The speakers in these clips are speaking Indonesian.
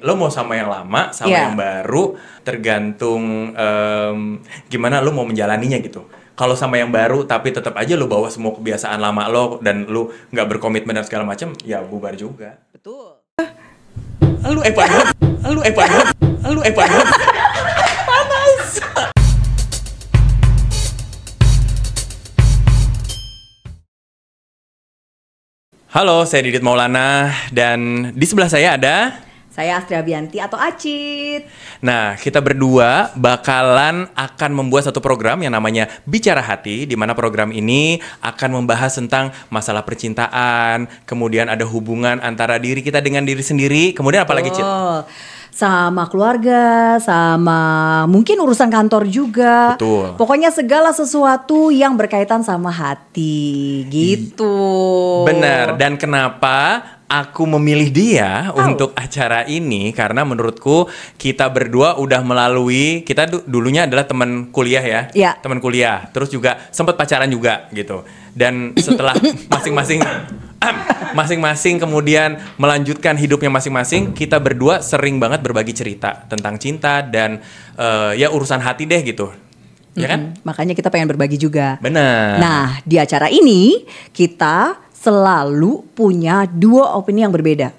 Lo mau sama yang lama, sama yang baru, tergantung gimana lo mau menjalaninya gitu. Kalau sama yang baru tapi tetap aja lo bawa semua kebiasaan lama lo dan lo nggak berkomitmen dan segala macam, ya bubar juga. Betul. Lu panas. Halo, saya Didit Maulana dan di sebelah saya ada Saya Astri Abianti atau Acit. Nah, kita berdua akan membuat satu program yang namanya Bicara Hati, di mana program ini akan membahas tentang masalah percintaan, kemudian ada hubungan antara diri kita dengan diri sendiri, kemudian apa lagi, Cit? Sama keluarga, sama mungkin urusan kantor juga. Betul. Pokoknya segala sesuatu yang berkaitan sama hati, gitu. Benar, dan kenapa aku memilih dia untuk acara ini karena menurutku kita berdua udah melalui, kita dulunya adalah teman kuliah ya, teman kuliah, terus juga sempat pacaran juga gitu. Dan setelah masing-masing kemudian melanjutkan hidupnya masing-masing, kita berdua sering banget berbagi cerita tentang cinta dan ya urusan hati deh gitu. Ya kan? Makanya kita pengen berbagi juga. Benar. Nah, di acara ini kita selalu punya dua opini yang berbeda.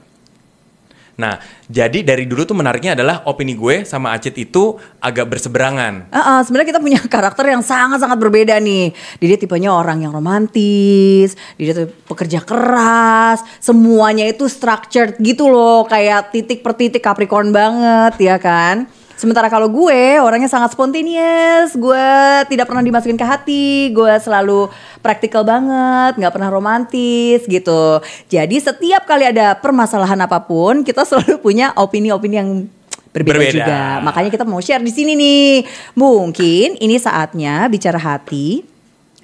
Nah, jadi dari dulu tuh menariknya adalah opini gue sama Acit itu agak berseberangan. Sebenarnya kita punya karakter yang sangat-sangat berbeda nih. Dia tipenya orang yang romantis, dia tuh pekerja keras, semuanya itu structured gitu loh, kayak titik per titik Capricorn banget ya kan. Sementara kalau gue orangnya sangat spontaneous, gue tidak pernah dimasukin ke hati, gue selalu praktikal banget, gak pernah romantis gitu. Jadi setiap kali ada permasalahan apapun, kita selalu punya opini-opini yang berbeda juga. Makanya kita mau share di sini nih. Mungkin ini saatnya Bicara Hati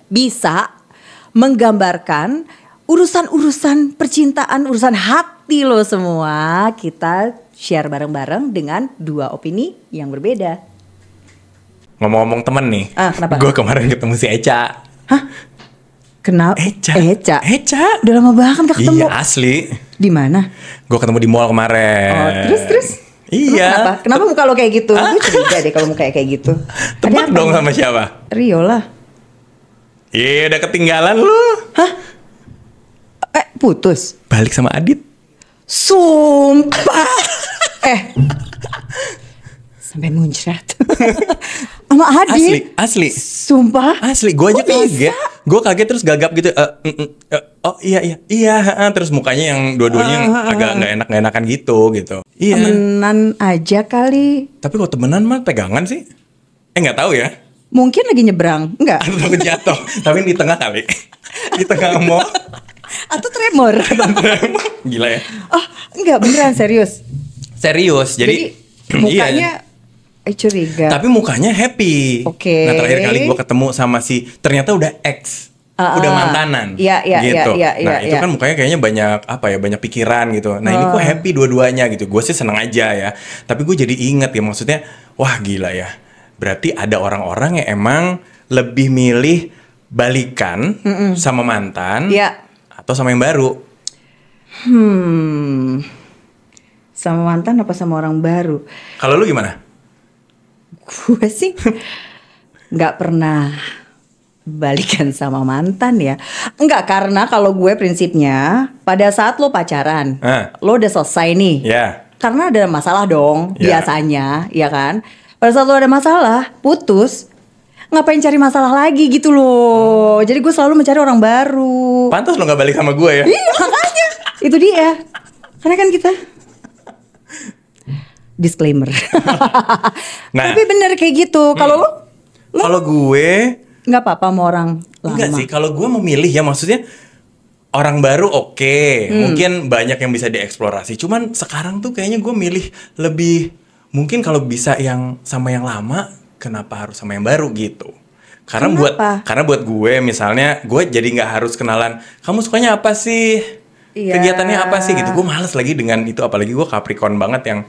bisa menggambarkan urusan-urusan percintaan, urusan hati lo semua. Kita share bareng-bareng dengan dua opini yang berbeda. Ngomong-ngomong temen nih, kenapa? Gue kemarin ketemu si Eca. Hah? Kenapa? Eca. Udah lama banget gak ketemu. Iya asli. Di mana? Gue ketemu di mall kemarin. Terus? Iya. Kenapa muka lo kayak gitu? Gue curiga deh kalau muka kayak gitu. Tebak dong sama siapa? Rio lah. Iya, udah ketinggalan lu. Hah? Putus? Balik sama Adit. Sumpah. Sampai muncrat. Sama Adit. Asli. Sumpah. Asli, gue aja kaget. Gue kaget terus gagap gitu. Oh iya. Terus mukanya yang dua-duanya yang agak nggak enakan gitu. Iya. Temenan aja kali. Tapi kok temenan mah pegangan sih? Nggak tahu ya. Mungkin lagi nyebrang, enggak? Atau takut jatuh. Tapi di tengah kali. Di tengah mall. Atau tremor. Gila ya. Enggak, beneran serius. Jadi mukanya curiga. Tapi mukanya happy. Oke. Nah, terakhir kali gue ketemu sama ternyata udah ex. Udah mantanan. Iya. Nah, itu kan mukanya kayaknya banyak pikiran gitu. Nah, ini kok happy dua-duanya gitu. Gue sih seneng aja ya. Tapi gue jadi inget ya, maksudnya wah gila ya. Berarti ada orang-orang yang emang lebih milih balikan sama mantan atau sama yang baru. Sama mantan apa sama orang baru? Kalau lu gimana? Gue sih nggak pernah balikan sama mantan ya. Enggak, karena kalau gue prinsipnya pada saat lo pacaran, lo udah selesai nih. Karena ada masalah dong biasanya, ya kan? Pada saat lo ada masalah, putus, ngapain cari masalah lagi gitu loh. Jadi gue selalu mencari orang baru. Pantas lo gak balik sama gue ya? Iya, makanya. Itu dia. Karena kan kita disclaimer. Tapi bener kayak gitu. Kalau lo? Kalau gue nggak apa-apa sama orang lama. Enggak sih, kalau gue memilih ya maksudnya orang baru oke. Mungkin banyak yang bisa dieksplorasi. Cuman sekarang tuh kayaknya gue milih lebih, mungkin kalau bisa yang sama yang lama, kenapa harus sama yang baru gitu? Karena buat gue misalnya, gue jadi nggak harus kenalan. Kamu sukanya apa sih? Kegiatannya apa sih gitu? Gue males lagi dengan itu, apalagi gue Capricorn banget yang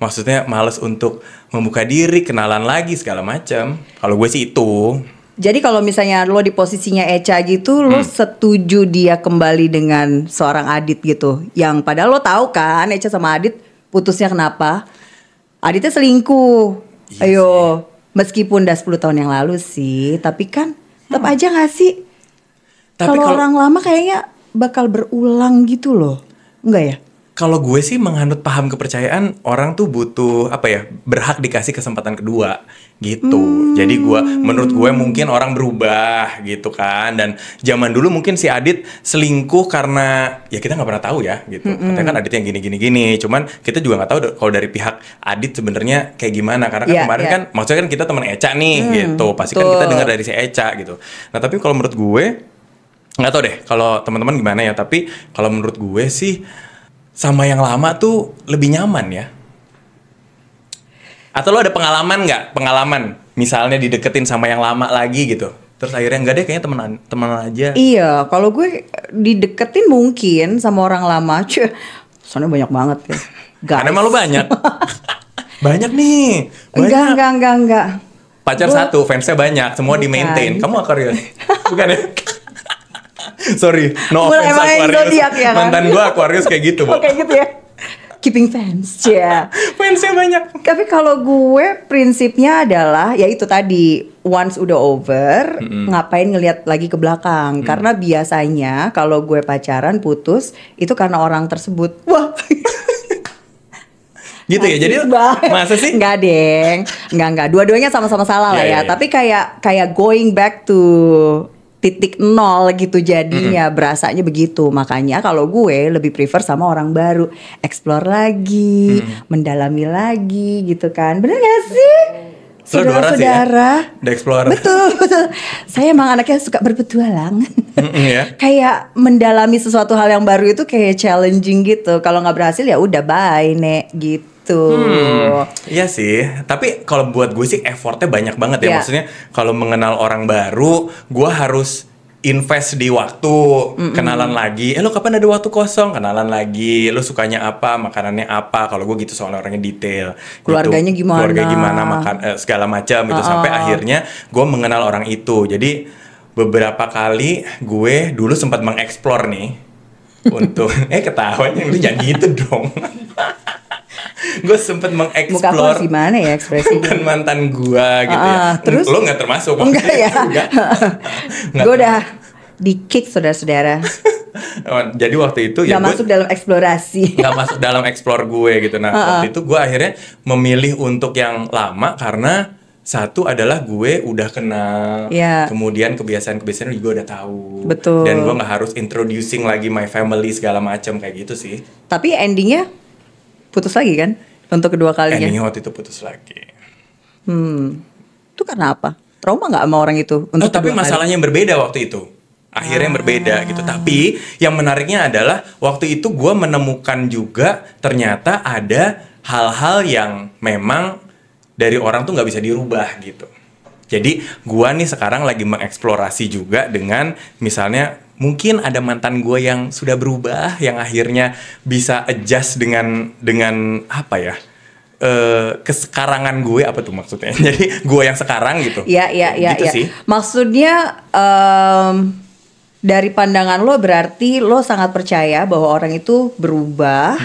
maksudnya males untuk membuka diri, kenalan lagi segala macam. Kalau gue sih itu. Jadi kalau misalnya lo di posisinya Eca gitu, lo setuju dia kembali dengan seorang Adit gitu? Yang padahal lo tahu kan Eca sama Adit putusnya kenapa? Aditnya selingkuh. Iya Ayo, meskipun udah 10 tahun yang lalu sih, tapi kan tetap aja gak sih? Tapi Kalau kalau- orang lama kayaknya bakal berulang gitu loh. Enggak ya? Kalau gue sih menganut paham kepercayaan, orang tuh butuh apa ya, berhak dikasih kesempatan kedua gitu. Jadi menurut gue mungkin orang berubah gitu kan. Dan zaman dulu mungkin si Adit selingkuh karena ya kita nggak pernah tahu ya gitu. Katanya kan Adit yang gini. Cuman kita juga nggak tahu kalau dari pihak Adit sebenarnya kayak gimana. Karena kan Iya, kemarin iya. kan maksudnya kan kita teman Eca nih gitu. Pasti kan betul. kita dengar dari si Eca gitu. Nah tapi kalau menurut gue nggak tahu deh kalau teman-teman gimana ya. Tapi kalau menurut gue sih sama yang lama tuh lebih nyaman ya. Atau lo ada pengalaman nggak? Pengalaman misalnya dideketin sama yang lama lagi gitu. Terus akhirnya enggak deh, kayaknya temenan aja. Iya, kalau gue dideketin mungkin sama orang lama, soalnya banyak banget ya. Karena emang lo banyak. Banyak nih. Banyak. Enggak. Pacar Gue- satu, fansnya banyak, semua Bukan. di-maintain. Kamu Aquarius? Bukan ya? Sorry, no Mulai offense main Aquarius. zodiak ya kan? Mantan gue Aquarius kayak gitu, Bo. Oh, kayak gitu ya. Keeping fans, ya. Fansnya banyak. Tapi kalau gue prinsipnya adalah ya itu tadi, once udah over, ngapain ngelihat lagi ke belakang? Karena biasanya kalau gue pacaran putus itu karena orang tersebut. Wah. Gitu ya. Jadi masa sih? Enggak, Deng. Enggak. Dua-duanya sama-sama salah lah Iya, ya. iya. Tapi kayak going back to titik nol gitu jadinya, berasanya begitu. Makanya kalau gue lebih prefer sama orang baru, explore lagi, mendalami lagi gitu kan. Bener gak sih? Lo Dora sih ya? Saudara-saudara. The Explorer. Betul. Saya emang anaknya suka berpetualang. Ya. Kayak mendalami sesuatu hal yang baru itu kayak challenging gitu. Kalau nggak berhasil ya udah bye, Nek, gitu. Iya sih, tapi kalau buat gue sih effortnya banyak banget ya. Iya. Maksudnya kalau mengenal orang baru, gue harus invest di waktu, kenalan lagi. Lo kapan ada waktu kosong? Kenalan lagi. Lo sukanya apa? Makanannya apa? Kalau gue gitu soalnya orangnya detail. Keluarganya gitu. gimana? Keluarga gimana? Segala macam gitu. Sampai akhirnya gue mengenal orang itu. Jadi beberapa kali gue dulu sempat mengeksplor nih untuk ketawanya lu jangan gitu dong. Gue sempet Muka aku mengeksplor harus gimana ya ekspresinya? mantan gua gitu ya. Terus? Lo nggak termasuk? Enggak ya. Nggak. Gue udah di kick saudara-saudara. Jadi waktu itu Gak ya gue masuk dalam eksplorasi. nggak masuk dalam explore gue gitu. Nah waktu itu gue akhirnya memilih untuk yang lama karena satu adalah gue udah kenal, Iya. kemudian kebiasaan-kebiasaan juga udah tahu. Betul. Dan gue nggak harus introducing lagi my family segala macam kayak gitu sih. Tapi endingnya putus lagi kan? Untuk kedua kalinya. Endingnya waktu itu putus lagi. Itu karena apa? Trauma nggak sama orang itu? Untuk Tapi kedua kali? masalahnya yang berbeda waktu itu. Akhirnya yang berbeda gitu. Tapi yang menariknya adalah waktu itu gue menemukan juga ternyata ada hal-hal yang memang dari orang tuh nggak bisa dirubah gitu. Jadi gue nih sekarang lagi mengeksplorasi juga dengan misalnya mungkin ada mantan gue yang sudah berubah, yang akhirnya bisa adjust dengan apa ya? Kesekarangan gue apa tuh maksudnya? Jadi gue yang sekarang gitu. Iya. Gitu sih. Maksudnya dari pandangan lo berarti lo sangat percaya bahwa orang itu berubah.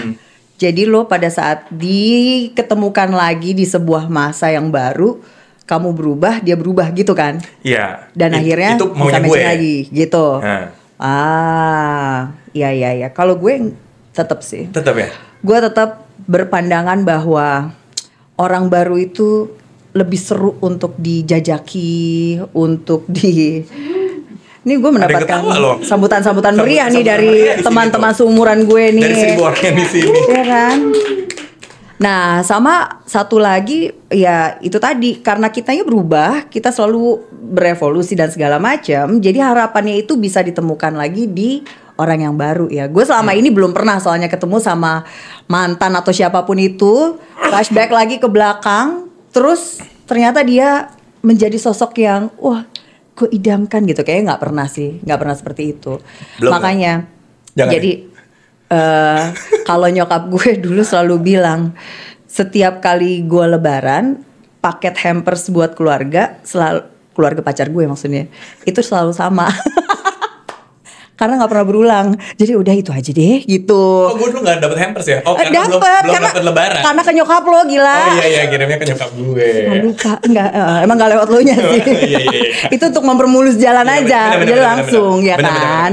Jadi lo pada saat diketemukan lagi di sebuah masa yang baru, kamu berubah, dia berubah gitu kan? Iya. Dan akhirnya itu bisa maunya gue. matching lagi gitu. Nah. Iya. Kalau gue tetap sih. Tetap ya. Gue tetap berpandangan bahwa orang baru itu lebih seru untuk dijajaki, untuk di. Ini gue Ada yang mendapatkan ketawa loh. sambutan-sambutan meriah nih Sambutan dari meriah di sini teman-teman tuh. seumuran gue nih. Dari 1000 orang yang di sini. Iya kan? Nah, sama satu lagi ya itu tadi karena kitanya berubah, kita selalu berevolusi dan segala macam. Jadi harapannya itu bisa ditemukan lagi di orang yang baru ya. Gue selama ini belum pernah soalnya ketemu sama mantan atau siapapun itu, flashback lagi ke belakang, terus ternyata dia menjadi sosok yang wah, gue idamkan gitu. Kayaknya nggak pernah sih, nggak pernah seperti itu. Belum, Makanya Jangan jadi kalau nyokap gue dulu selalu bilang setiap kali gue lebaran paket hampers buat keluarga, selalu keluarga pacar gue maksudnya itu selalu sama. Karena nggak pernah berulang. Jadi udah itu aja deh gitu. Oh, gue dulu gak dapet hampers ya? Oh, karena belum karena, dapet lebaran. Karena ke nyokap lo, gila. Oh iya, kirimnya ke nyokap gue. Lupa, enggak, emang gak lewat lo nya sih. Iya. Itu untuk mempermulus jalan Iya, aja, bener, jadi langsung ya kan.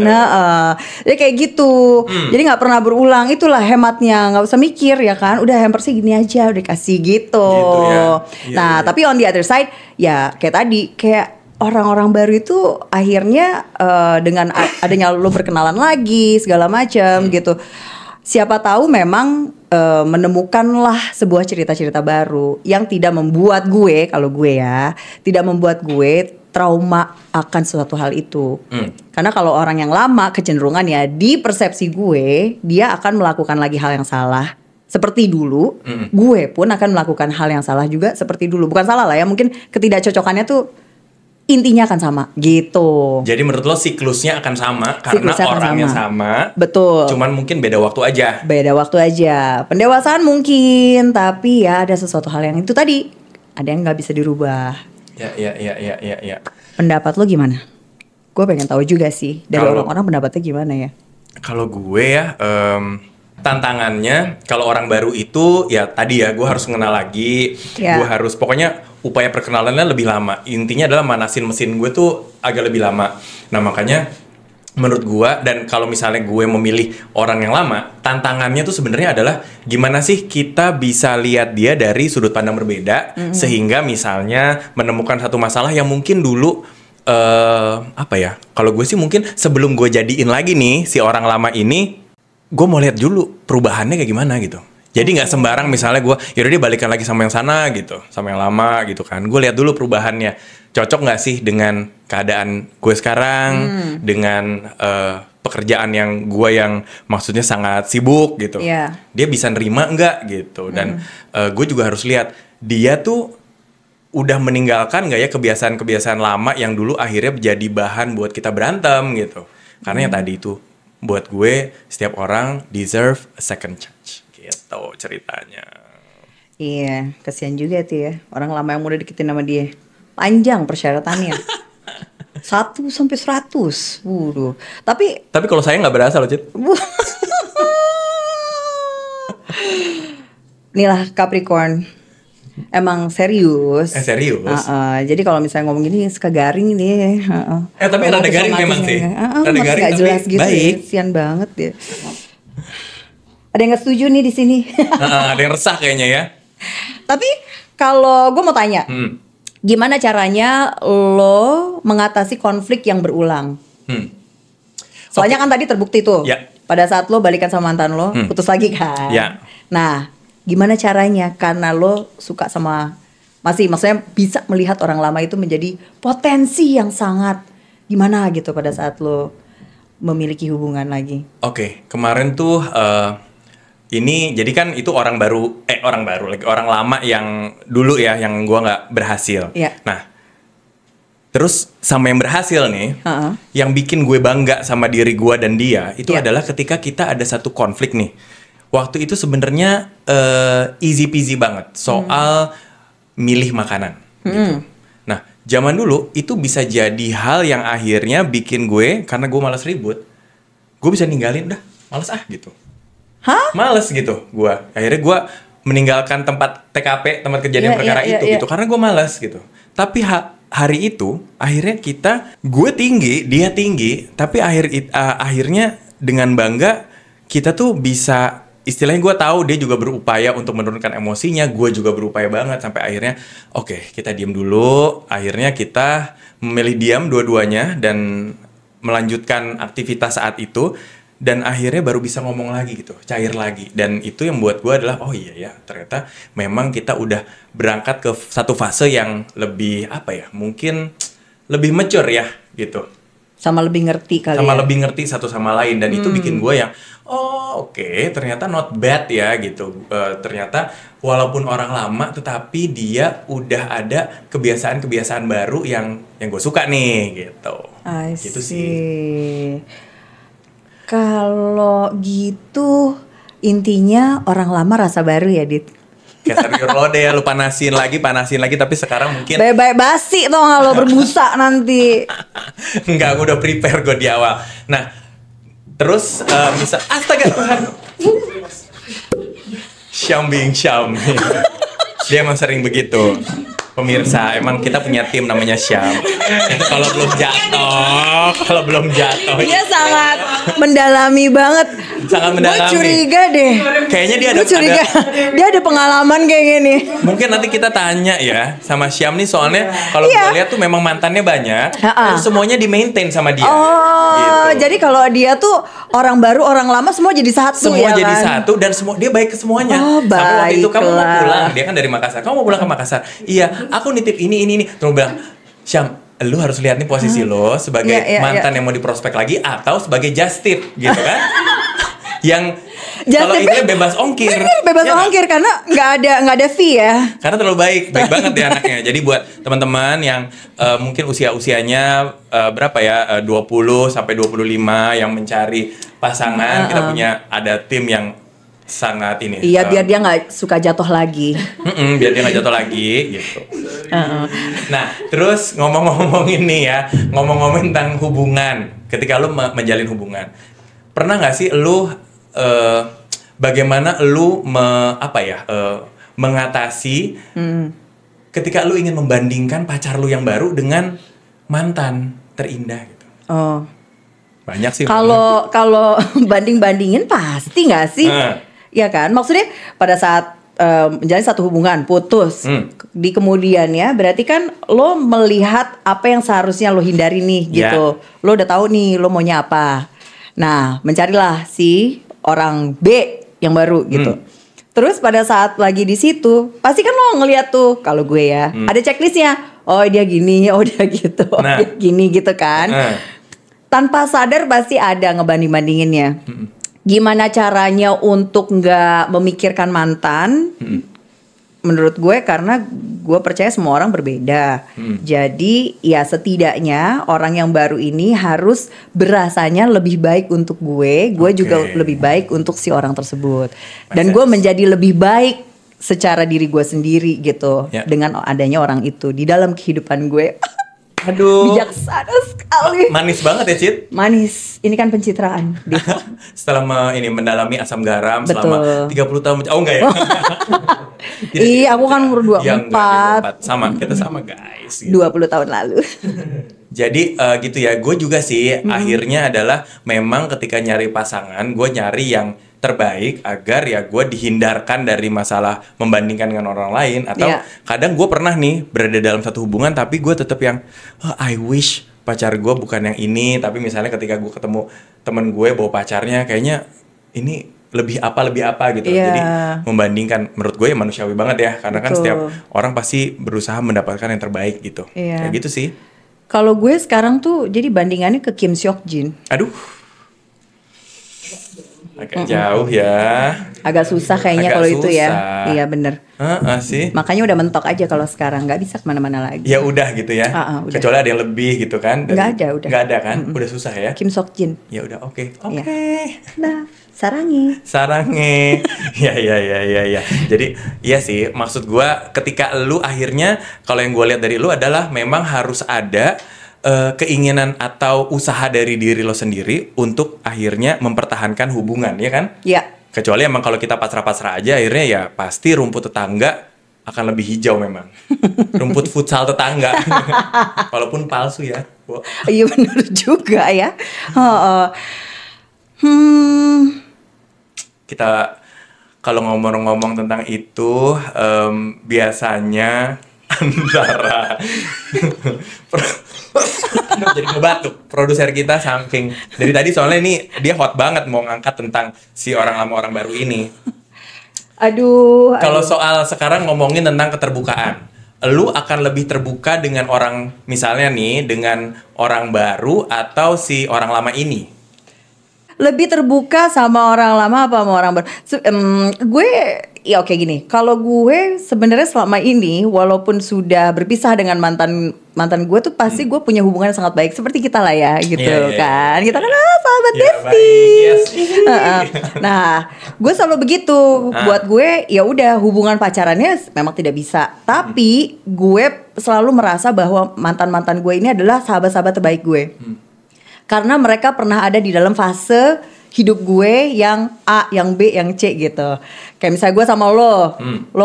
Jadi kayak gitu. Jadi nggak pernah berulang. Itulah hematnya, nggak usah mikir ya kan. Udah hampersnya gini aja, udah kasih gitu. Ya. Nah, tapi on the other side, ya kayak tadi, kayak orang-orang baru itu akhirnya dengan adanya lo berkenalan lagi segala macam gitu. Siapa tahu memang menemukanlah sebuah cerita-cerita baru yang tidak membuat gue, kalau gue ya, tidak membuat gue trauma akan suatu hal itu. Karena kalau orang yang lama kecenderungan ya di persepsi gue dia akan melakukan lagi hal yang salah. Seperti dulu, gue pun akan melakukan hal yang salah juga seperti dulu. Bukan salah lah ya, mungkin ketidakcocokannya tuh intinya akan sama gitu. Jadi menurut lo siklusnya akan sama karena orangnya sama. Betul. Cuman mungkin beda waktu aja. Beda waktu aja. Pendewasaan mungkin, tapi ya ada sesuatu hal yang itu tadi ada yang nggak bisa dirubah. Ya. Pendapat lo gimana? Gue pengen tahu juga sih dari orang-orang pendapatnya gimana ya. Kalau gue ya tantangannya kalau orang baru itu ya tadi ya gue harus mengenal lagi, gue harus pokoknya upaya perkenalannya lebih lama. Intinya adalah manasin mesin gue tuh agak lebih lama. Nah makanya menurut gue, dan kalau misalnya gue memilih orang yang lama, tantangannya tuh sebenarnya adalah gimana sih kita bisa lihat dia dari sudut pandang berbeda, sehingga misalnya menemukan satu masalah yang mungkin dulu apa ya, kalau gue sih mungkin sebelum gue jadiin lagi nih si orang lama ini, gue mau lihat dulu perubahannya kayak gimana gitu. Jadi nggak sembarang misalnya gue, yaudah dia balikan lagi sama yang sana gitu, sama yang lama gitu kan. Gue lihat dulu perubahannya, cocok nggak sih dengan keadaan gue sekarang, dengan pekerjaan yang gue yang maksudnya sangat sibuk gitu. Dia bisa nerima nggak gitu. Dan gue juga harus lihat dia tuh udah meninggalkan nggak ya kebiasaan-kebiasaan lama yang dulu akhirnya jadi bahan buat kita berantem gitu. Karena yang tadi itu buat gue setiap orang deserve a second chance. Gitu ceritanya. Iya, kasihan juga tuh ya orang lama yang udah deketin sama dia. Panjang persyaratannya. 1 sampai 100. Waduh. Tapi kalau saya nggak berasa loh, Cit. Inilah Capricorn. Emang serius. Serius. Jadi kalau misalnya ngomong gini suka garing nih. Tapi rada garing memang sih. Rada garing tapi jelas gitu. Baik. Kasian banget ya. Ada yang gak setuju nih di sini. Ada yang resah kayaknya ya. Tapi kalau gue mau tanya, gimana caranya lo mengatasi konflik yang berulang? Soalnya kan tadi terbukti tuh, pada saat lo balikan sama mantan lo, putus lagi kan. Nah, gimana caranya? Karena lo suka sama, maksudnya bisa melihat orang lama itu menjadi potensi yang sangat gimana gitu pada saat lo memiliki hubungan lagi. Oke, kemarin tuh ini jadi kan itu orang lama yang dulu ya, yang gua nggak berhasil. Nah, terus sama yang berhasil nih, yang bikin gue bangga sama diri gua dan dia itu adalah ketika kita ada satu konflik nih. Waktu itu sebenarnya easy peasy banget soal milih makanan. Gitu. Nah, zaman dulu itu bisa jadi hal yang akhirnya bikin gue, karena gue malas ribut, gue bisa ninggalin, udah malas gitu. Males gitu gue. Akhirnya gue meninggalkan tempat TKP, tempat kejadian perkara itu gitu. Karena gue malas gitu. Tapi hari itu akhirnya gue tinggi, dia tinggi. Tapi akhirnya dengan bangga kita tuh bisa, istilahnya gue tahu dia juga berupaya untuk menurunkan emosinya. Gue juga berupaya banget. Sampai akhirnya oke, kita diam dulu. Akhirnya kita memilih diam dua-duanya dan melanjutkan aktivitas saat itu. Dan akhirnya baru bisa ngomong lagi gitu, cair lagi. Dan itu yang buat gue adalah, oh iya ya, ternyata memang kita udah berangkat ke satu fase yang lebih, mungkin lebih mature ya, gitu. Sama lebih ngerti kali Sama lebih ngerti satu sama lain. Dan itu bikin gue yang, oke, ternyata not bad ya, gitu. Ternyata walaupun orang lama, tetapi dia udah ada kebiasaan-kebiasaan baru yang gue suka nih, gitu. Gitu sih. Kalau gitu intinya orang lama rasa baru ya, Dit. Kayak sayur lodeh ya, lu panasin lagi tapi sekarang mungkin baik-baik basi tuh kalau berbusa nanti. Enggak, gue udah prepare gue di awal. Nah, Terus bisa astaga Tuhan. Syam being Syam. Dia emang sering begitu. Pemirsa, emang kita punya tim namanya Syam. Itu kalau belum jatuh. Dia sangat mendalami banget. Sangat mendalami. Gue curiga deh. Kayaknya dia dia ada pengalaman kayaknya nih. Mungkin nanti kita tanya ya sama Syam nih, soalnya kalau gue lihat tuh memang mantannya banyak dan semuanya di maintain sama dia. Oh, gitu. Jadi kalau dia tuh orang baru, orang lama semua jadi satu. Semua ya jadi kan? satu dan semua dia baik ke semuanya. Oh, sampai waktu itu kamu mau baiklah. pulang, dia kan dari Makassar. Kamu mau pulang ke Makassar? Iya, aku nitip ini. Terus bilang, Syam, lu harus lihat nih posisi lo sebagai mantan yang mau diprospek lagi atau sebagai just tip, gitu kan? Yang kalau itu bebas ongkir. Bener, bebas ongkir karena nggak ada fee ya. Karena terlalu baik banget ya anaknya. Jadi buat teman-teman yang mungkin usianya berapa ya, 20 sampai 25 yang mencari pasangan, kita punya ada tim yang sangat ini. Iya, biar dia nggak suka jatuh lagi. Biar dia nggak jatuh lagi gitu. Nah, terus ngomong-ngomongin nih ya, ngomong-ngomongin tentang hubungan. Ketika lu menjalin hubungan, pernah nggak sih lu bagaimana lu mengatasi ketika lu ingin membandingkan pacar lu yang baru dengan mantan terindah gitu? Oh. Banyak sih. Kalau banding-bandingin pasti nggak sih? Ya kan? Maksudnya pada saat menjalin satu hubungan putus di kemudiannya berarti kan lo melihat apa yang seharusnya lo hindari nih gitu. Lo udah tahu nih lo maunya apa. Nah, mencarilah si orang B yang baru gitu. Terus pada saat lagi di situ, pasti kan lo ngeliat tuh, kalau gue ya, ada checklistnya. Oh dia gini, oh dia gitu, oh dia gini gitu kan. Tanpa sadar pasti ada ngebanding-bandinginnya. Gimana caranya untuk nggak memikirkan mantan? Menurut gue karena gue percaya semua orang berbeda. Jadi ya setidaknya orang yang baru ini harus berasanya lebih baik untuk gue juga lebih baik untuk si orang tersebut. Dan gue menjadi lebih baik secara diri gue sendiri gitu dengan adanya orang itu di dalam kehidupan gue. Aduh, bijaksana sekali. Manis banget ya, Cid. Manis, ini kan pencitraan. Setelah mendalami asam garam selama 30 tahun. Oh enggak ya? Iya, aku kan umur 24. Sama, kita sama guys. Gitu. 20 tahun lalu. Jadi gitu ya, gue juga sih akhirnya adalah memang ketika nyari pasangan, gue nyari yang terbaik agar ya gue dihindarkan dari masalah membandingkan dengan orang lain. Atau kadang gue pernah nih berada dalam satu hubungan tapi gue tetap yang I wish pacar gue bukan yang ini. Tapi misalnya ketika gue ketemu temen gue bawa pacarnya, kayaknya ini lebih apa gitu. Jadi membandingkan, menurut gue ya manusiawi banget ya. Karena kan setiap orang pasti berusaha mendapatkan yang terbaik gitu. Kayak gitu sih. Kalau gue sekarang tuh jadi bandingannya ke Kim Seok Jin. Aduh, agak jauh ya. Agak susah kayaknya kalau itu ya. Iya bener. Sih. Makanya udah mentok aja kalau sekarang, nggak bisa kemana-mana lagi. Ya udah gitu ya. Udah. Kecuali ada yang lebih gitu kan. Nggak ada udah. Nggak ada kan. Udah susah ya. Kim Seok Jin. Ya udah oke. Nah, sarangi. Ya. Jadi iya sih, maksud gue ketika lu akhirnya, kalau yang gue lihat dari lu adalah memang harus ada keinginan atau usaha dari diri lo sendiri untuk akhirnya mempertahankan hubungan, ya kan? Iya. Kecuali emang kalau kita pasrah-pasrah aja, akhirnya ya pasti rumput tetangga akan lebih hijau memang. Rumput futsal tetangga. Walaupun palsu ya. Iya benar juga ya. Kita kalau ngomong-ngomong tentang itu, biasanya antara jadi ngebatuk produser kita saking dari tadi, soalnya ini dia hot banget mau ngangkat tentang si orang lama orang baru ini. Aduh. Kalau soal sekarang ngomongin tentang keterbukaan, lu akan lebih terbuka dengan orang, misalnya nih dengan orang baru atau si orang lama ini? Lebih terbuka sama orang lama apa sama orang baru? Gue ya oke gini. Kalau gue sebenarnya selama ini walaupun sudah berpisah dengan mantan gue tuh pasti gue punya hubungan yang sangat baik seperti kita lah ya gitu kan. Kita kan sahabat besties. Nah, gue selalu begitu. Buat gue ya udah hubungan pacarannya memang tidak bisa. Tapi gue selalu merasa bahwa mantan-mantan gue ini adalah sahabat-sahabat terbaik gue. karena mereka pernah ada di dalam fase hidup gue yang A, yang B, yang C gitu. Kayak misalnya gue sama lo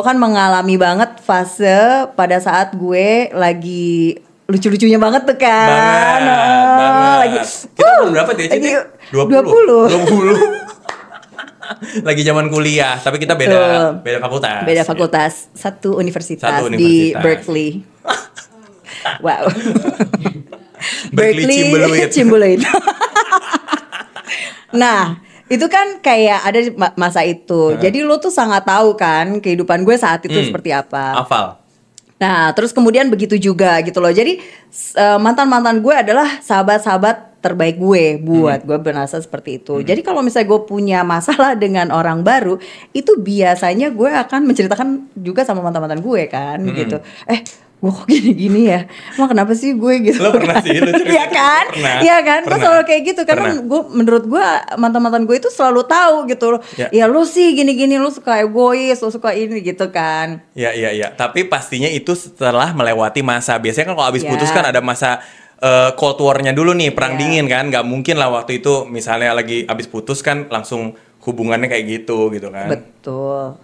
kan mengalami banget fase pada saat gue lagi lucu-lucunya banget tuh kan. Banget. Lagi, Kita umur berapa dia? lagi 20. Lagi zaman kuliah, tapi kita beda fakultas. Beda fakultas, satu universitas Satu di universitas. Berkeley. Wow. Berkeley Cimbeluit. Nah, itu kan kayak ada di masa itu. Jadi lo tuh sangat tahu kan kehidupan gue saat itu seperti apa. Hafal. Nah, terus kemudian begitu juga gitu loh. Jadi mantan-mantan gue adalah sahabat-sahabat terbaik gue buat gue berasa seperti itu. Jadi kalau misalnya gue punya masalah dengan orang baru, itu biasanya gue akan menceritakan juga sama mantan-mantan gue kan gitu. Gue kok gini-gini ya, emang kenapa sih gue gitu? Lo pernah sih, lo cerita. Iya kan? Pernah. Iya kan? Gue Pernah. selalu kayak gitu karena Pernah. gue menurut gue mantan-mantan gue itu selalu tahu gitu loh. Ya lo sih gini-gini, lo suka egois, lo suka ini gitu kan. Iya. Tapi pastinya itu setelah melewati masa. Biasanya kan kalau abis Ya. putus kan ada masa Cold War-nya dulu nih, perang Ya. dingin kan. Gak mungkin lah waktu itu misalnya lagi abis putus kan langsung hubungannya kayak gitu kan. Betul.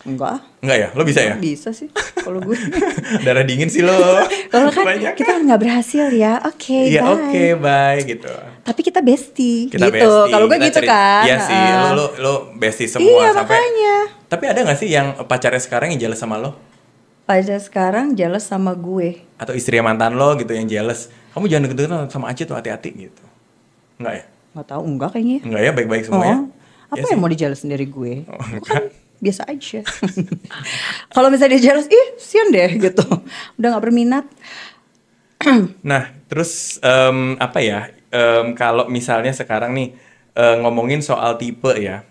Enggak. Enggak ya? Lo bisa ya? Bisa sih kalau gue. Darah dingin sih lo. Kalau kan Banyak kita nggak berhasil ya, oke, Iya bye. oke, bye gitu. Tapi kita bestie, Kita gitu. bestie. Kalau gue Kita gitu cerita- kan. Iya sih, lo bestie semua Iya, sampai. makanya. Tapi ada gak sih yang pacarnya sekarang yang jealous sama lo? Pada sekarang jealous sama gue. Atau istri mantan lo gitu yang jealous? Kamu jangan deket-deketan sama Aci tuh, hati-hati gitu. Enggak ya? Nggak tahu, enggak kayaknya. Enggak ya, baik-baik semua ya? Apa Ya yang sih. mau dijealous dari gue? Oh, Gue enggak. kan biasa aja. Kalau misalnya dia jealous, sian deh gitu. Udah nggak berminat. Nah, terus apa ya? Kalau misalnya sekarang nih ngomongin soal tipe ya,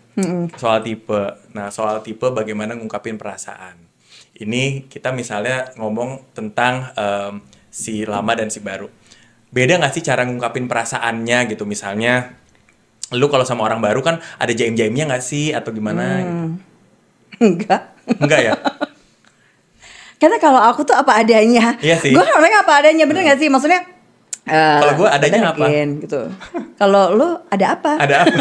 soal tipe. Nah, soal tipe bagaimana ngungkapin perasaan. Ini kita misalnya ngomong tentang si lama dan si baru. Beda nggak sih cara ngungkapin perasaannya gitu? Misalnya, lu kalau sama orang baru kan ada jaim-jaimnya nggak sih atau gimana? Gitu. Enggak. Enggak ya? Karena kalau aku tuh apa adanya. Iya sih. Gue orangnya apa adanya, bener gak sih? Maksudnya Kalau gue adanya apa? Gitu. Kalau lo ada apa? Ada apa?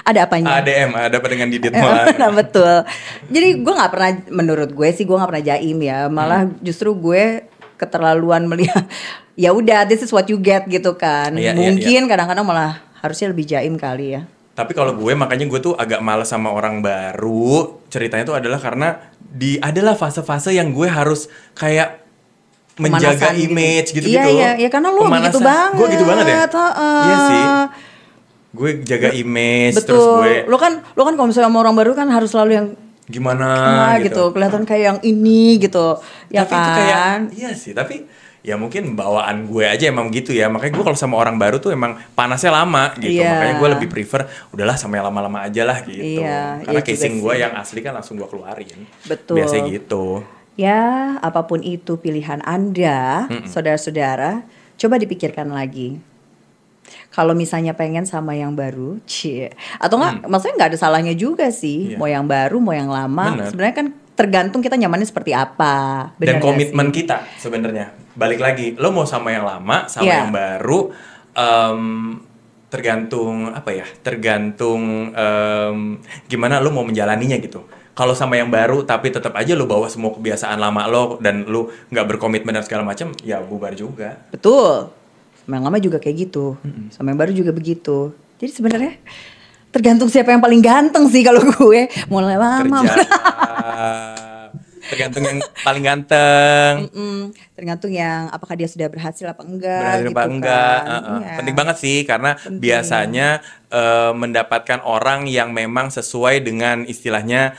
Ada apanya? ADM, ada apa dengan Didit Nah, betul. Jadi gue nggak pernah, menurut gue sih gue nggak pernah jaim ya. Malah justru gue keterlaluan melihat. Ya udah, this is what you get gitu kan. Iya, Mungkin kadang-kadang malah harusnya lebih jaim kali ya. Tapi kalau gue makanya gue tuh agak males sama orang baru. Ceritanya tuh adalah karena adalah fase-fase yang gue harus kayak menjaga Pemanasan gitu. image gitu-gitu. Iya, karena lo begitu Pemanasan. banget. Gue gitu banget ya? Heeh. Iya sih. Gue jaga image Betul. terus gue Lo kan kalau misalnya sama orang baru kan harus selalu yang gimana gitu. Kelihatan kayak yang ini gitu. Ya tapi kan? itu kayak iya sih, tapi ya mungkin bawaan gue aja emang gitu ya. Makanya gue kalau sama orang baru tuh emang panasnya lama gitu. Iya. Makanya gue lebih prefer udahlah sama yang lama-lama aja lah gitu. Iya, Karena iya casing juga gue sih. yang asli kan langsung gue keluarin. Betul. Biasanya gitu. Ya, apapun itu pilihan Anda, saudara-saudara, coba dipikirkan lagi. Kalau misalnya pengen sama yang baru, atau enggak, maksudnya nggak ada salahnya juga sih, Iya. mau yang baru, mau yang lama. Bener. Sebenarnya kan tergantung kita nyamannya seperti apa. Bener Dan nggak komitmen sih? kita sebenarnya. Balik lagi, lo mau sama yang lama, sama Iya. yang baru, tergantung apa ya? Tergantung gimana lo mau menjalaninya gitu. Kalau sama yang baru tapi tetap aja lo bawa semua kebiasaan lama lo dan lo nggak berkomitmen dan segala macam, ya bubar juga. Betul. Sama yang lama juga kayak gitu. Sama yang baru juga begitu. Jadi sebenarnya tergantung siapa yang paling ganteng sih kalau gue. Mau lama. Kerja. Tergantung yang paling ganteng. Tergantung yang apakah dia sudah berhasil apa enggak. Berhasil gitu apa enggak. kan. Iya. Penting banget sih karena biasanya mendapatkan orang yang memang sesuai dengan istilahnya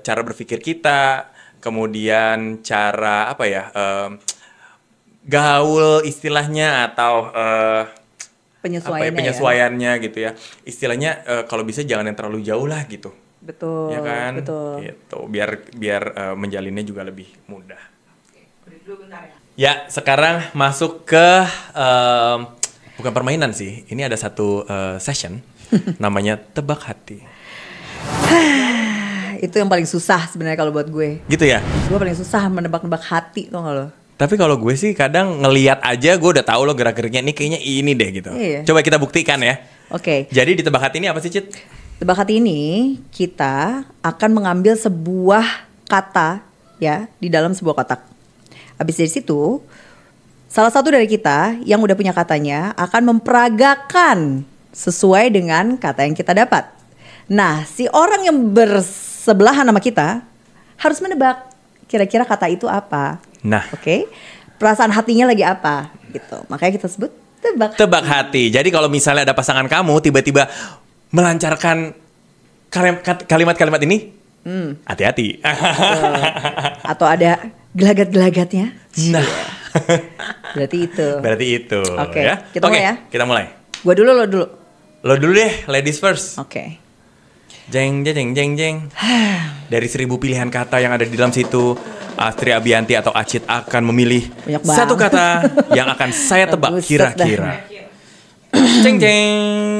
cara berpikir kita, kemudian cara apa ya, gaul istilahnya atau Penyesuaiannya, penyesuaiannya gitu ya. Istilahnya kalau bisa jangan yang terlalu jauh lah gitu. Betul. Ya kan? Betul. Gitu. Biar menjalinnya juga lebih mudah. Ya, sekarang masuk ke bukan permainan sih. Ini ada satu session namanya tebak hati. Itu yang paling susah sebenarnya kalau buat gue. Gitu ya? Gue paling susah menebak-nebak hati, tau gak lo? Tapi kalau gue sih kadang ngelihat aja gue udah tahu lo gerak-geriknya ini deh gitu. Iya. Coba kita buktikan ya. Oke. Jadi di tebak hati ini apa sih, Cit? Tebak hati ini kita akan mengambil sebuah kata ya di dalam sebuah kotak. Habis dari situ salah satu dari kita yang udah punya katanya akan memperagakan sesuai dengan kata yang kita dapat. Nah, si orang yang bersebelahan sama kita harus menebak kira-kira kata itu apa. Nah, Oke, perasaan hatinya lagi apa gitu. Makanya kita sebut tebak hati. Jadi kalau misalnya ada pasangan kamu tiba-tiba melancarkan kalimat-kalimat ini, hati-hati. Atau ada gelagat-gelagatnya. Nah, Berarti itu. berarti itu. Oke, Ya. kita mulai ya. Kita mulai. Gua dulu, lo dulu. Lo dulu deh, ladies first. Oke. Jeng jeng jeng jeng. Dari 1000 pilihan kata yang ada di dalam situ, Astri Abianti atau Acit akan memilih Banyak satu banget. kata yang akan saya tebak Buset kira-kira. Jeng jeng.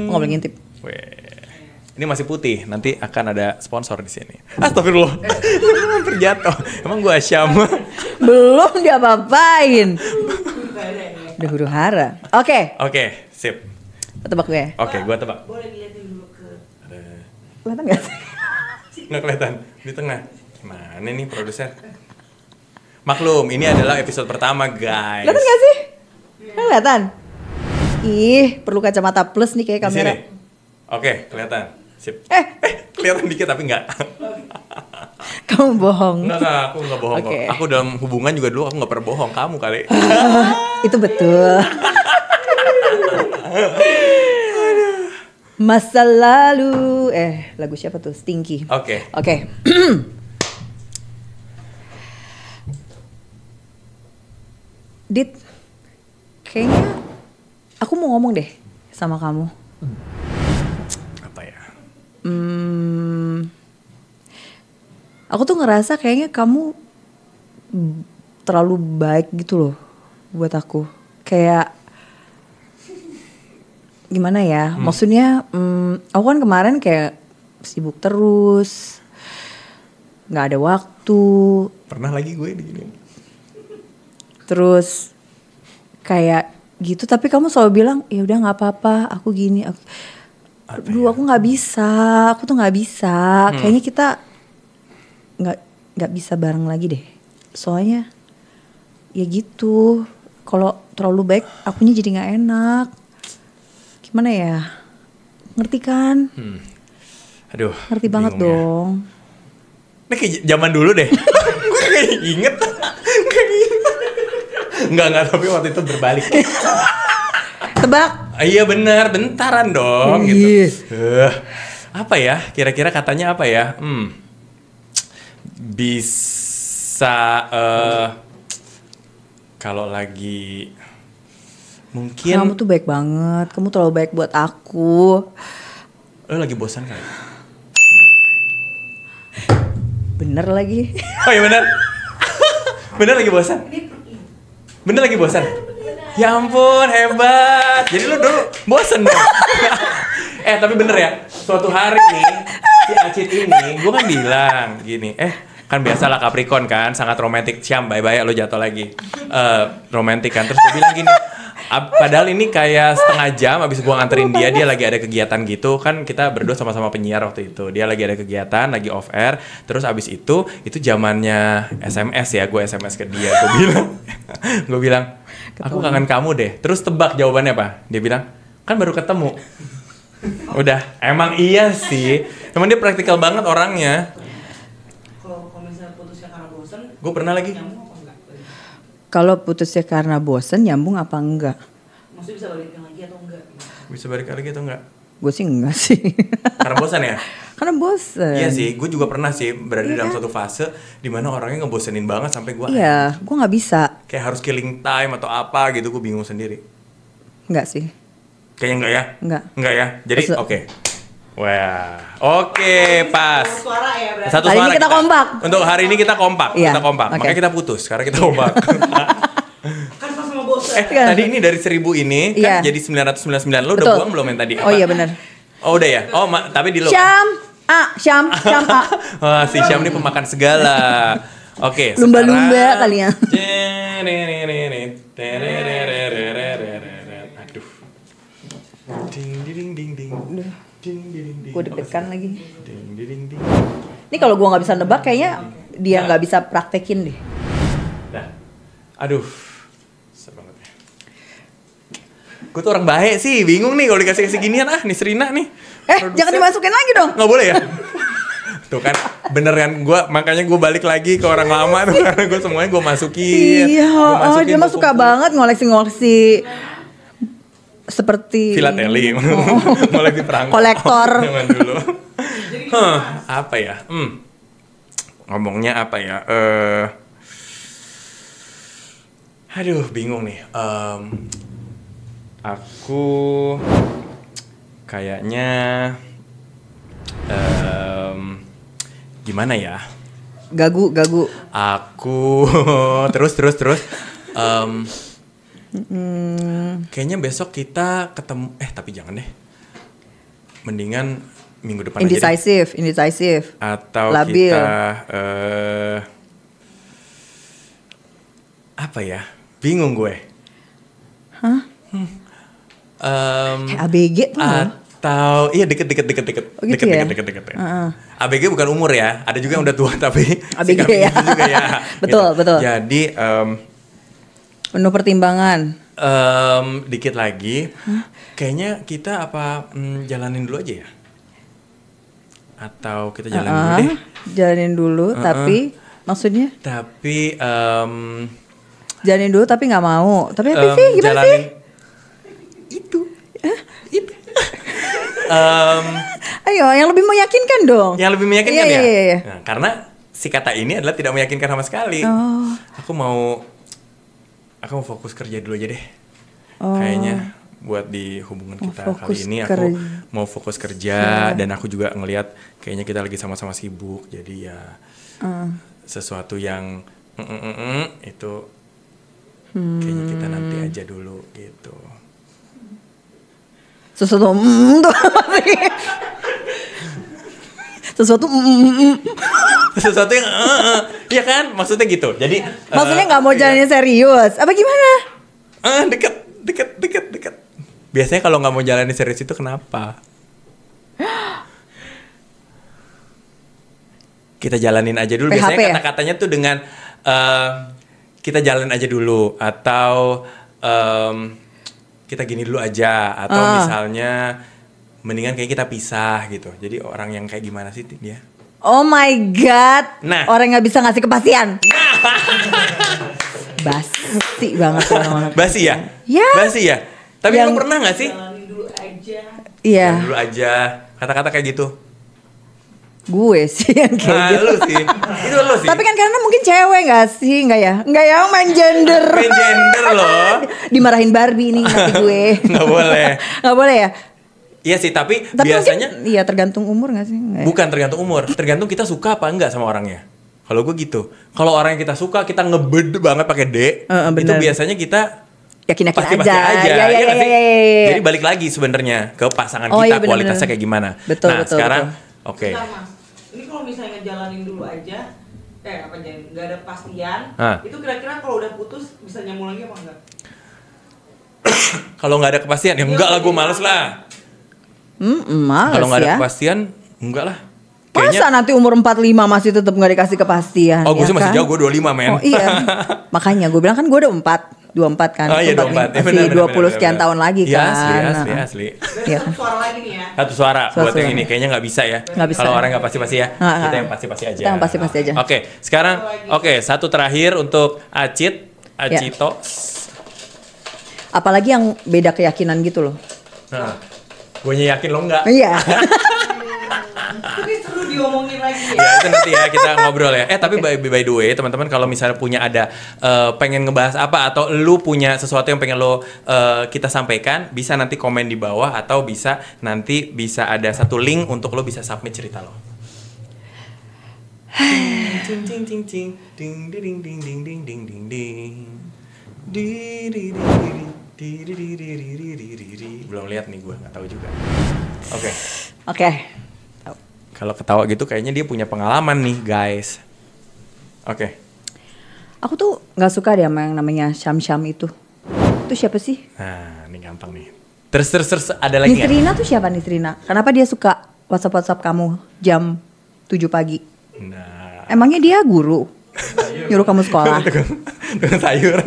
Nggak boleh ngintip. Weh. Ini masih putih, nanti akan ada sponsor di sini. Astagfirullah. Hampir jatuh. Emang gua asyam. Belum diapa-apain. Udah huru hara. Oke, Oke, sip. tebak gue. Oke, gua tebak. Kelihatan gak sih? Nggak kelihatan di tengah. Gimana nih produser? Maklum, ini adalah episode pertama, guys. Kelihatan gak sih? Kelihatan? Ih, perlu kacamata plus nih kayak Di kamera. sini. Oke, kelihatan. Sip. Kelihatan dikit tapi enggak. Kamu bohong. Enggak, aku enggak bohong kok. Oke. Aku dalam hubungan juga dulu aku enggak pernah bohong, kamu kali. Itu betul. Masa lalu. Lagu siapa tuh? Stinky. Oke. Oke. Dit, kayaknya aku mau ngomong deh sama kamu. Apa ya? Aku tuh ngerasa kayaknya kamu terlalu baik gitu loh buat aku. Kayak gimana ya? Maksudnya aku kan kemarin kayak sibuk terus, nggak ada waktu. Pernah lagi gue digini. Terus kayak gitu, tapi kamu selalu bilang ya udah nggak apa-apa, aku gini. Aduh, aku nggak bisa, aku tuh nggak bisa. Kayaknya kita nggak bisa bareng lagi deh. Soalnya ya gitu, kalau terlalu baik, akunya jadi nggak enak. Gimana ya? Ngerti kan? Aduh. Ngerti banget bingung ya. dong. Ini kayak zaman dulu deh. Gue kayak inget. Enggak, tapi waktu itu berbalik. Tebak. Iya benar, bentaran dong Iya. gitu. Apa ya? Kira-kira katanya apa ya? Bisa kalau lagi mungkin Kamu tuh baik banget. Kamu terlalu baik buat aku. lo lagi bosan kali. Bener lagi. Oh iya benar. Bener lagi bosan. Bener lagi bosan. Ya ampun, hebat. Jadi lu dulu bosen dong. Tapi bener ya, suatu hari nih si Acit ini, gue kan bilang gini, kan biasalah Capricorn kan, sangat romantis. Syam, bye-bye lu jatuh lagi. Romantis kan, terus gue bilang gini, padahal ini kayak setengah jam abis gue nganterin dia lagi ada kegiatan gitu. Kan kita berdua sama-sama penyiar waktu itu. Dia lagi ada kegiatan, lagi off air. Terus abis itu zamannya SMS ya, gue SMS ke dia. Gue bilang, aku kangen kamu deh. Terus tebak jawabannya apa? Dia bilang, kan baru ketemu. Udah, emang iya sih. Emang dia praktikal banget orangnya. Kalau misalnya putusnya karena bosan, Gue pernah lagi. nyambung apa enggak? Kalau putusnya karena bosen, nyambung apa enggak? Maksudnya bisa balikin lagi atau enggak? Bisa balik lagi atau enggak? Gue sih enggak sih. Karena bosan ya? Karena bosen. Iya sih, gue juga pernah sih berada dalam suatu fase di mana orangnya ngebosenin banget sampai gue Iya, gue nggak bisa. kayak harus killing time atau apa gitu, gue bingung sendiri. Enggak sih. Kayaknya enggak ya? Enggak. Enggak ya? Jadi Terus- oke. Wah, oke pas. Suara ya berarti. Satu Hari suara ini kita kompak. Untuk hari ini kita kompak. Iya, Kita kompak. oke. Makanya kita putus karena kita kompak. Kan pas sama bosan. Iya. Tadi ini dari 1000 ini Iya. kan jadi 999. Lo udah Betul. buang belum yang tadi? Oh iya benar. Oh udah ya? Oh tapi di lo. Syam A. Wah, si Syam ini pemakan segala. Oke, Lumba-lumba sekarang- kali ya. Aduh. Ding ding ding ding. Ding ding ding. Gue deg-degan lagi. Ding ding ding. Ini kalau gue nggak bisa nebak kayaknya dia nggak bisa praktekin deh. Nah. Aduh. Susah banget ya. Gue tuh orang baik sih, bingung nih kalau dikasih ginian nih Serina nih. Jangan dimasukin lagi dong. Nggak boleh ya? Tuh kan bener kan, makanya gue balik lagi ke orang lama tuh karena gue semuanya gue masukin. Iya, Gua masukin, dia mah gua suka kumpul. banget ngoleksi-ngoleksi seperti Filateli, ngoleksi perangko Kolektor. zaman dulu. Apa ya? Ngomongnya apa ya? Aduh, bingung nih. Aku kayaknya gimana ya? gagu. Aku terus. Kayaknya besok kita ketemu. Tapi jangan deh. Mendingan minggu depan aja deh. Indecisive. Atau Labil. kita apa ya? Bingung gue. Hah? Kayak ABG tuh. Atau iya deket. Oh gitu ya? Deket. ABG bukan umur ya. Ada juga yang udah tua tapi ABG sikapnya ya. gitu juga ya. Betul. Jadi Penuh pertimbangan. dikit lagi. Kayaknya kita jalanin dulu aja ya? Atau kita jalanin dulu deh? Jalanin dulu, tapi maksudnya Tapi jalanin dulu tapi nggak mau. Tapi apa sih? Gimana sih? Itu. Ayo, yang lebih meyakinkan dong. Yang lebih meyakinkan ya? Iya. Nah, karena si kata ini adalah tidak meyakinkan sama sekali. Oh. Aku mau fokus kerja dulu aja deh. Oh. Kayaknya buat di hubungan kita fokus kali ini aku mau fokus kerja dan aku juga ngelihat kayaknya kita lagi sama-sama sibuk. Jadi ya sesuatu yang itu kayaknya kita nanti aja dulu gitu. Sesuatu tuh apa sih? Sesuatu yang ya kan maksudnya gitu. Jadi Maksudnya nggak mau jalanin serius? Apa gimana? deket. Biasanya kalau nggak mau jalanin serius itu kenapa? Kita jalanin aja dulu. PHP Biasanya ya? kata-katanya tuh dengan kita jalanin aja dulu atau kita gini dulu aja atau misalnya mendingan kayak kita pisah gitu. Jadi orang yang kayak gimana sih dia? Oh my god. Nah. Orang nggak bisa ngasih kepastian. Basi banget orang-orang. Basi ya? Ya. Basi ya? Tapi Yang- lu pernah gak sih? Jalanin dulu aja. Iya, Jalanin dulu aja. Kata-kata kayak gitu. gue sih yang kayak Nah, gitu. lu sih. Itu lu sih. Tapi kan karena mungkin cewek gak sih? Enggak ya? Enggak ya, main gender. Main gender loh. Dimarahin Barbie nih nanti gue. Nggak boleh. Nggak boleh ya? Iya sih, tapi Tapi biasanya mungkin, iya tergantung umur gak sih? Nggak ya? bukan tergantung umur, tergantung kita suka apa enggak sama orangnya. Kalau gue gitu. Kalau orang yang kita suka, kita ngebed banget pakai D, itu bener. biasanya kita Yakin-yakin pasti-pasti aja. aja. Iya, Iya nggak sih? iya. Jadi balik lagi sebenarnya ke pasangan Oh, kita, iya, bener-bener. kualitasnya kayak gimana. Betul, nah, betul, sekarang, betul. oke. Bentar, Mas. Ini kalau misalnya ngejalanin dulu aja, nggak ada kepastian, Hah. itu kira-kira kalau udah putus bisa nyambung lagi apa enggak? Kalau nggak ada kepastian, ya enggak lah, gue males lah. Males Kalau nggak ada ya. kepastian, enggak lah. Masa nanti umur 45 masih tetap gak dikasih kepastian? Oh, gue ya sih masih kan? jauh, gue 25 men. Oh iya. Makanya gue bilang kan gue udah 24 kan. Oh iya, 24. Ya, Masih benar, 20 sekian benar. tahun lagi Iya, kan. asli. Berarti Iya. satu suara lagi nih ya. Satu suara Suara buat yang suara. ini kayaknya nggak bisa ya. Nggak bisa. Kalau orang nggak pasti-pasti ya. Nggak, Kita nggak. yang pasti-pasti aja. Kita yang pasti-pasti aja. Oke, sekarang satu terakhir untuk Acito. Apalagi yang beda keyakinan gitu loh. Nah, gue yakin lo nggak. Iya. Ini seru diomongin lagi ya. Ya itu nanti ya kita ngobrol ya. Tapi by the way teman-teman kalau misalnya punya ada pengen ngebahas apa atau lu punya sesuatu yang pengen lo kita sampaikan, bisa nanti komen di bawah atau bisa ada satu link untuk lo bisa submit cerita lo. Ting ting ting ting ding ding ding ding ding ding ding ding. Di di di di di di di di di di di. Belum lihat nih gue, nggak tahu juga. Oke. Oke. Kalau ketawa gitu kayaknya dia punya pengalaman nih guys. Oke. Aku tuh nggak suka deh sama yang namanya Syam-Syam itu. Itu siapa sih? Nah, ini gampang nih. Terus ada lagi nggak? Nisrina tuh siapa Nisrina? Kenapa dia suka WhatsApp kamu jam 7 pagi? Nah, Emangnya dia guru? Nyuruh kamu sekolah? tukang sayur.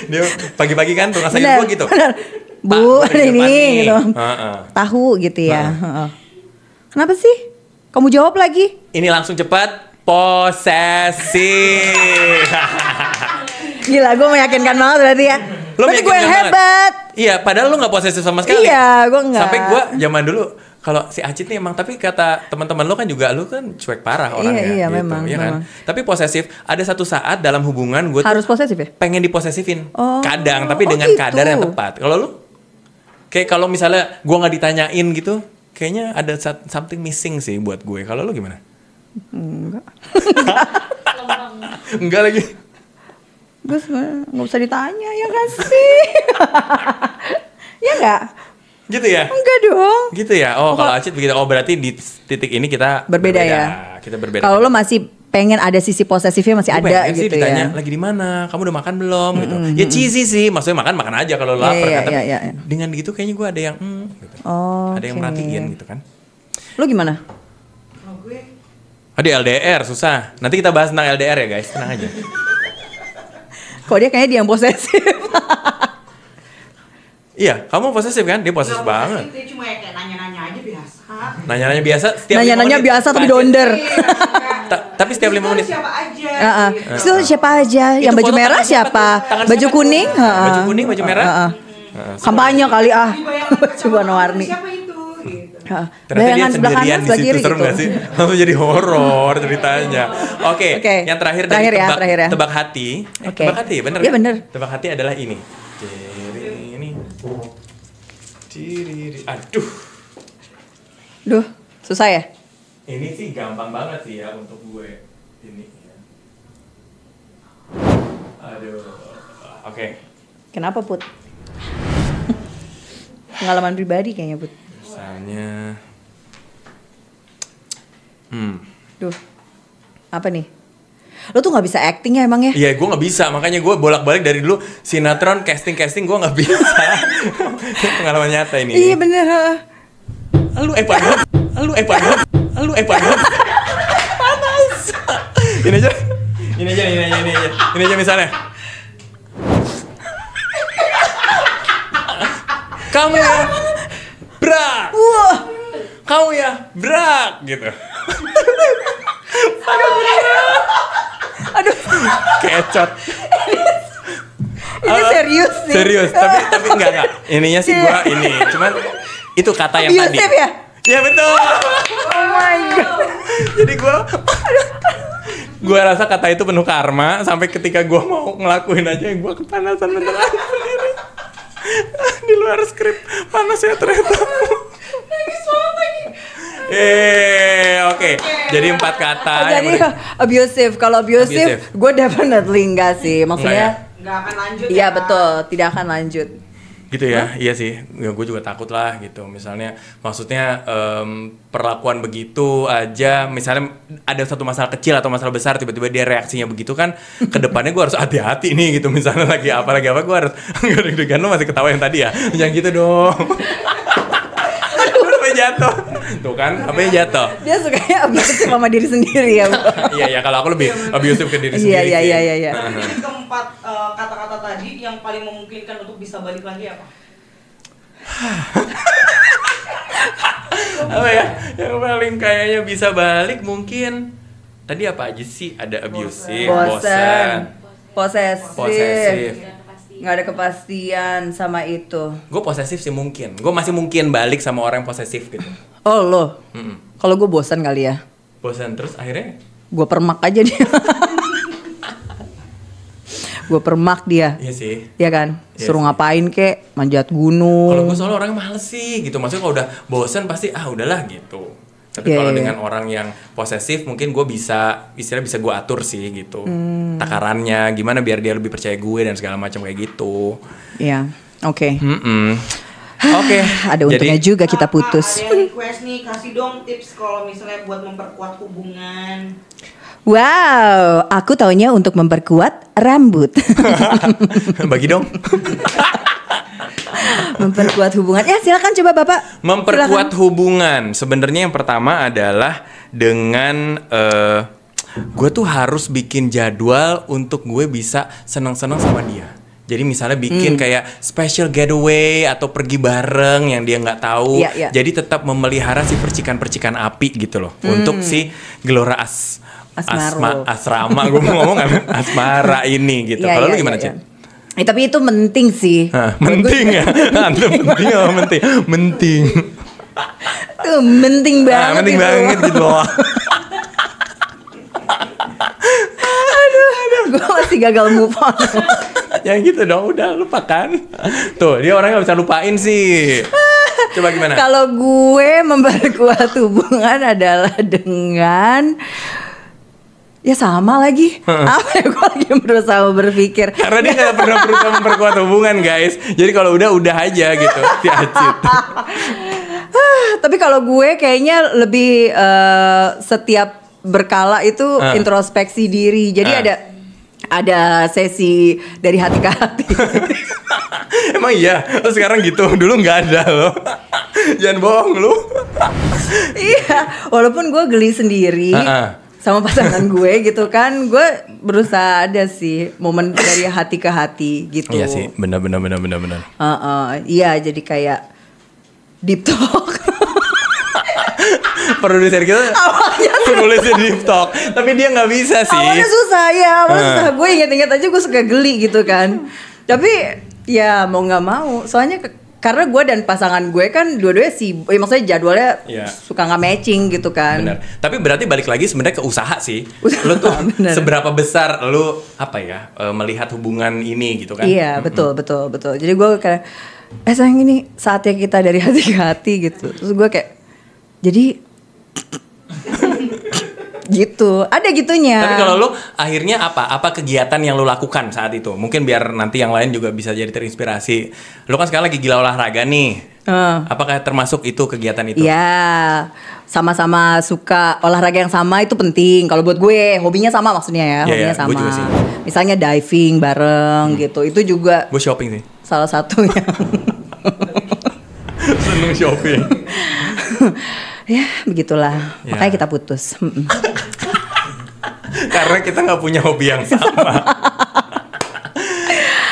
Dia pagi-pagi kan tukang sayur Bener, gua gitu. bener. Bu, Pak, gua di ini depan nih. gitu. Heeh. Tahu gitu ya. Heeh. Kenapa sih? Kamu jawab lagi. Ini langsung cepat. Posesif. Gila, gue meyakinkan banget berarti ya. Lo Berarti gue yang meyakinkan banget. hebat. Iya, padahal lu nggak posesif sama sekali. Iya, gue nggak. Sampai gue zaman dulu kalau si Acit nih emang, tapi kata teman-teman lo kan juga lu kan cuek parah orangnya. Iya, gitu, memang, ya kan? memang. Tapi posesif, ada satu saat dalam hubungan gue Harus posesif ya? pengen diposesifin. Oh, Kadang, tapi oh dengan gitu. kadar yang tepat. Kalau lu kayak kalau misalnya gue nggak ditanyain gitu, kayaknya ada something missing sih buat gue. Kalau lu gimana? Enggak. Enggak lagi. Gue sebenernya nggak usah ditanya ya gak sih? Ya nggak? Gitu ya? Enggak dong. Gitu ya? Oh, kalau Acit begitu. Oh, berarti di titik ini kita Berbeda ya? Kita berbeda. Kalau lo masih pengen ada sisi posesifnya masih Gua ada pengen sih gitu ditanya, ya. lagi di mana? Kamu udah makan belum? Gitu. Ya cheesy sih, maksudnya makan aja kalau lapar. Iya, kan. Tapi iya. dengan gitu kayaknya gue ada yang, gitu. Oh, Ada yang merhatiin gitu kan? Lo gimana? Kalau gue Di LDR susah. Nanti kita bahas tentang LDR ya guys, tenang aja. Kok dia kayaknya dia yang posesif. Iya, kamu posesif kan? Dia posesif nggak banget. posesif, dia cuma ya kayak nanya-nanya aja biasa. Nanya-nanya biasa setiap 5 Nanya-nanya menit. biasa tapi Acit, donder. Tapi setiap 5 menit. Siapa aja? Heeh. gitu. Itu siapa aja? Itu Yang baju foto merah tangan siapa siapa? tuh? Tangan Baju siapa kuning? tuh? Baju kuning, baju merah? Heeh. Kampanye kali ah. Dibayangkan Baju sama warna-warni. Siapa itu? Gitu. Heeh. Ternyata dia Bayangan sebelah sendirian kanan, di sebelah situ, kiri serem gitu. gak sih? Langsung jadi horor ceritanya. Oke, Oke. yang terakhir Terakhir dari ya, terakhir ya. tebak hati. Oke. Tebak hati, bener Iya, kan? bener. Tebak hati adalah ini. Ini. Ciriri. Aduh. Duh, susah ya? Ini sih gampang banget sih ya untuk gue. Ini ya. Aduh. Oke. Kenapa Put? Pengalaman pribadi kayaknya Put. Misalnya. Duh, apa nih? Lo tuh gak bisa acting ya emang ya? Iya, gue nggak bisa. Makanya gue bolak-balik dari dulu sinetron, casting gue nggak bisa. Pengalaman nyata ini. Iya bener. Lu panas. Panas. Ini aja misalnya. Kamu ya, brak. Wah, Kamu ya, brak gitu. aduh, Kecot. ini serius sih. Serius, tapi enggak. Ininya sih gua ini, cuman itu kata yang tadi. Abusive ya? Iya betul. Oh my god. Jadi gua rasa kata itu penuh karma sampai ketika gua mau ngelakuin aja gua kepanasan beneran sendiri. Di luar skrip panas ya ternyata. Oke. Jadi 4 kata. Oh, yang jadi udah- abusive. Kalau Abusive. abusive, gue definitely enggak sih. Maksudnya, Nggak akan lanjut. iya ya. betul, tidak akan lanjut. Gitu ya, iya sih. Ya, gue juga takut lah gitu. Misalnya, maksudnya perlakuan begitu aja. Misalnya ada satu masalah kecil atau masalah besar, tiba-tiba dia reaksinya begitu kan. Kedepannya gue harus hati-hati nih gitu. Misalnya lagi apa gue harus deg-degan. Lo masih ketawa yang tadi ya? Jangan gitu dong. Aduh, jatuh. Tuh kan, HP-nya jatuh. Dia sukanya abusive sama diri sendiri ya. Bro. Iya, kalau aku lebih abusive ke diri Iya, sendiri. iya, sih. iya, iya. Jadi keempat kata-kata tadi yang paling memungkinkan untuk bisa balik lagi apa? Apa ya? Yang paling kayaknya bisa balik mungkin tadi apa aja sih? Ada abusive, bosan, Posesif. posesif. Nggak ada kepastian sama itu. Gue posesif sih mungkin. Gue masih mungkin balik sama orang yang posesif gitu. Oh lo. Mm-mm. Kalau gue bosan kali ya. Bosan terus akhirnya? Gue permak aja dia. Gue permak dia. Iya sih. Ya kan? Iya Suruh sih. ngapain kek? Manjat Kalau gunung. gue soalnya orangnya males sih gitu. Maksudnya kalau udah bosan pasti udahlah gitu. Tapi Iya, kalau iya. dengan orang yang posesif mungkin gue bisa istilahnya bisa gue atur sih gitu. Takarannya gimana biar dia lebih percaya gue dan segala macam kayak gitu. Iya. Oke. Oke. Ada untungnya juga kita putus. Ada yang request nih, kasih dong tips kalau misalnya buat memperkuat hubungan. Wow, aku taunya untuk memperkuat rambut. Bagi dong. Memperkuat hubungan. Ya silakan coba Bapak. Memperkuat hubungan. Sebenarnya yang pertama adalah dengan gue tuh harus bikin jadwal untuk gue bisa senang-senang sama dia. Jadi misalnya bikin kayak special getaway atau pergi bareng yang dia nggak tahu. Iya. Jadi tetap memelihara si percikan-percikan api gitu loh. Untuk si Gelora asrama gue mau ngomong asmara ini gitu. Kalau lu gimana, Cik? Tapi itu penting sih. Penting ya? Penting apa penting? Penting. Tuh penting banget. Penting gitu. banget gitu loh. Aduh, gue masih gagal move on. Yang gitu dong, udah lupakan. Tuh, dia orang gak bisa lupain sih. Coba gimana? Kalau gue memperkuat hubungan adalah dengan ya sama lagi. Apa ya, gue lagi berusaha berpikir. Karena dia gak pernah berusaha memperkuat hubungan, guys. Jadi kalau udah aja gitu. Si Acit. Tapi kalau gue kayaknya lebih setiap berkala itu introspeksi diri. Jadi ada sesi dari hati ke hati. Emang iya? Lo sekarang gitu? Dulu gak ada loh. Jangan bohong lu. Iya, walaupun gue geli sendiri sama pasangan gue gitu kan, gue berusaha ada sih momen dari hati ke hati gitu. Iya sih, benar. Iya, jadi kayak deep talk. Produser kita nulisnya deep talk, tapi dia nggak bisa sih. Awalnya susah ya, susah. Gue inget-inget aja gue suka geli gitu kan. Tapi ya mau nggak mau, soalnya karena gue dan pasangan gue kan dua-duanya maksudnya jadwalnya suka nggak matching gitu kan. Benar. Tapi berarti balik lagi sebenarnya ke usaha sih. Lu tuh seberapa besar lu melihat hubungan ini gitu kan? Iya, betul. Jadi gue kayak sayang ini saatnya kita dari hati ke hati gitu. Terus gue kayak jadi gitu, ada gitunya. Tapi kalau lu akhirnya apa kegiatan yang lu lakukan saat itu? Mungkin biar nanti yang lain juga bisa jadi terinspirasi. Lu kan sekarang lagi gila olahraga nih. Apakah termasuk itu kegiatan itu? Ya, sama-sama suka olahraga yang sama itu penting. Kalau buat gue, hobinya sama maksudnya ya, hobinya sama. Gue juga sih. Misalnya diving bareng gitu, itu juga. Gue shopping sih. Salah satunya. Seneng shopping. Ya begitulah, makanya kita putus. Karena kita nggak punya hobi yang sama.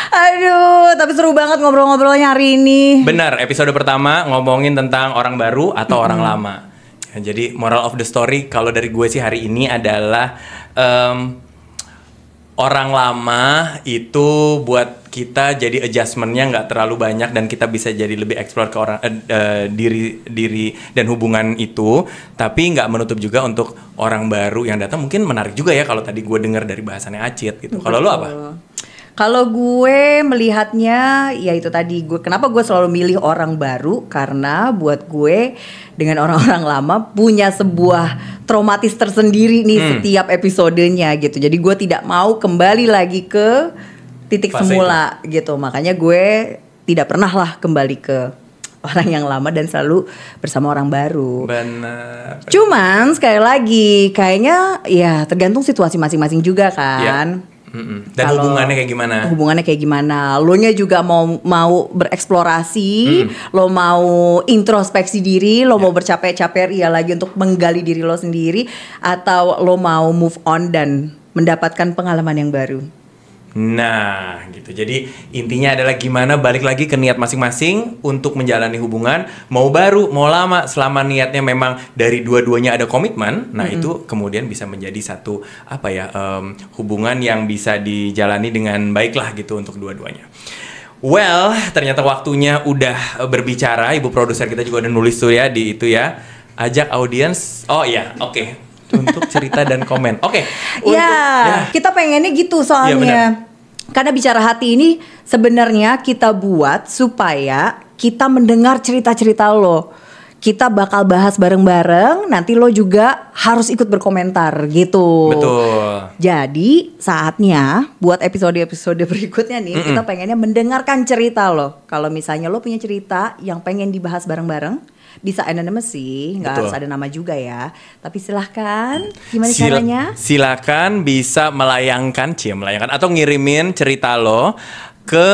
Aduh, tapi seru banget ngobrol-ngobrolnya hari ini. Benar, episode pertama ngomongin tentang orang baru atau orang lama. Ya, jadi moral of the story kalau dari gue sih hari ini adalah orang lama itu buat kita jadi adjustmentnya nggak terlalu banyak dan kita bisa jadi lebih explore ke orang diri dan hubungan itu, tapi nggak menutup juga untuk orang baru yang datang mungkin menarik juga ya kalau tadi gue dengar dari bahasannya Acit gitu. Kalau lu apa? Kalau gue melihatnya ya itu tadi, kenapa gue selalu milih orang baru, karena buat gue dengan orang-orang lama punya sebuah traumatis tersendiri nih setiap episodenya gitu. Jadi gue tidak mau kembali lagi ke titik fase semula itu gitu. Makanya gue tidak pernah lah kembali ke orang yang lama dan selalu bersama orang baru. Benar. Cuman sekali lagi kayaknya ya tergantung situasi masing-masing juga kan. Ya. Dan hubungannya kayak gimana? Hubungannya kayak gimana? Lo nya juga mau bereksplorasi, lo mau introspeksi diri, lo mau bercapek-capek lagi untuk menggali diri lo sendiri, atau lo mau move on dan mendapatkan pengalaman yang baru. Nah, gitu. Jadi intinya adalah gimana balik lagi ke niat masing-masing untuk menjalani hubungan, mau baru, mau lama, selama niatnya memang dari dua-duanya ada komitmen. Nah, itu kemudian bisa menjadi satu hubungan yang bisa dijalani dengan baik lah gitu untuk dua-duanya. Well, ternyata waktunya udah berbicara. Ibu produser kita juga udah nulis tuh ya di itu ya. Ajak audiens. Oh iya, oke. Untuk cerita dan komen. Oke. Ya, kita pengennya gitu soalnya. Karena bicara hati ini sebenarnya kita buat supaya kita mendengar cerita-cerita lo. Kita bakal bahas bareng-bareng, nanti lo juga harus ikut berkomentar gitu. Betul. Jadi saatnya buat episode-episode berikutnya nih, kita pengennya mendengarkan cerita lo. Kalau misalnya lo punya cerita yang pengen dibahas bareng-bareng, Bisa anonymous sih, nggak Betul. harus ada nama juga ya. Tapi silahkan, gimana caranya? Silakan bisa melayangkan atau ngirimin cerita lo ke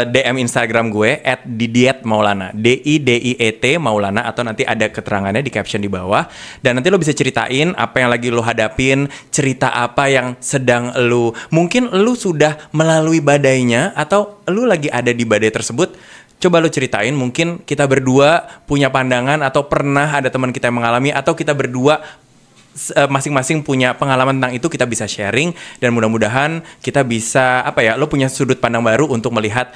DM Instagram gue @didietmaulana, DIDIET Maulana, atau nanti ada keterangannya di caption di bawah. Dan nanti lo bisa ceritain apa yang lagi lo hadapin, cerita apa yang sedang lo, mungkin lo sudah melalui badainya atau lo lagi ada di badai tersebut. Coba lo ceritain, mungkin kita berdua punya pandangan atau pernah ada teman kita yang mengalami, atau kita berdua masing-masing punya pengalaman tentang itu, kita bisa sharing dan mudah-mudahan kita bisa lo punya sudut pandang baru untuk melihat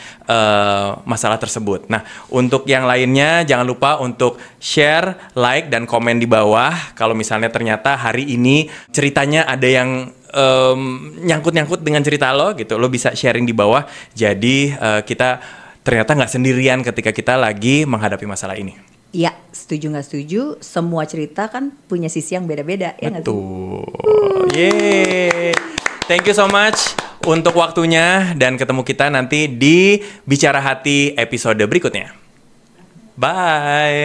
masalah tersebut. Nah, untuk yang lainnya jangan lupa untuk share, like dan komen di bawah kalau misalnya ternyata hari ini ceritanya ada yang nyangkut-nyangkut dengan cerita lo gitu. Lo bisa sharing di bawah. Jadi kita ternyata nggak sendirian ketika kita lagi menghadapi masalah ini. Iya, setuju nggak setuju, semua cerita kan punya sisi yang beda-beda, ya nggak sih? Betul. Yeay. Thank you so much untuk waktunya dan ketemu kita nanti di Bicara Hati episode berikutnya. Bye.